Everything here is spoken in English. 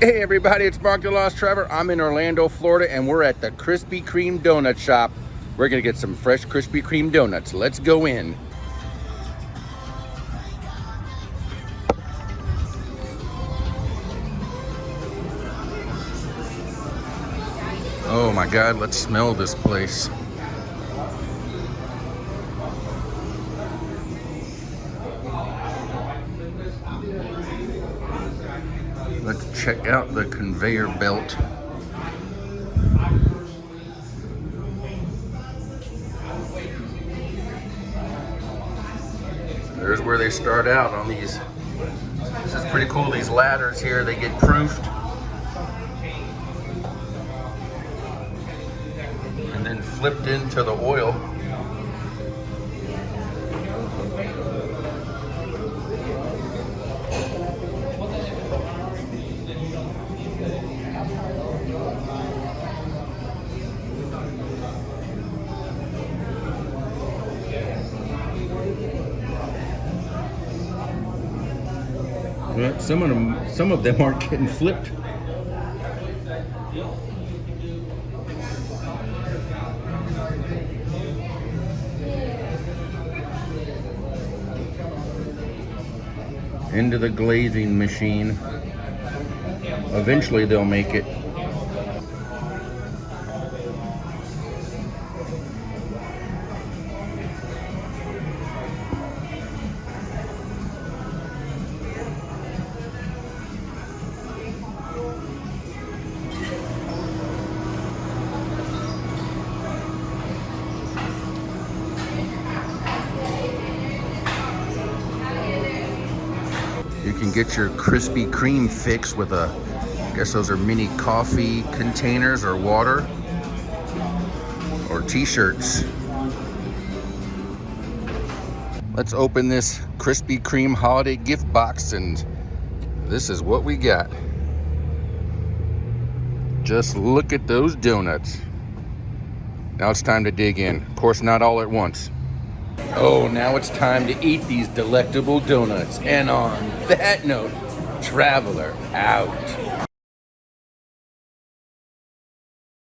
Hey everybody, it's Mark the Lost Trevor. I'm in Orlando, Florida, and we're at the Krispy Kreme Donut Shop. We're gonna get some fresh Krispy Kreme donuts. Let's go in. Oh my God, let's smell this place. Let's check out the conveyor belt. There's where they start out on these. This is pretty cool, these ladders here, they get proofed. And then flipped into the oil. But some of them aren't getting flipped. Into the glazing machine. Eventually they'll make it. You can get your Krispy Kreme fix with I guess those are mini coffee containers or water or t-shirts. Let's open this Krispy Kreme holiday gift box, and this is what we got. Just look at those donuts. Now it's time to dig in. Of course, not all at once. Oh, now it's time to eat these delectable donuts. And on that note, Traveler out.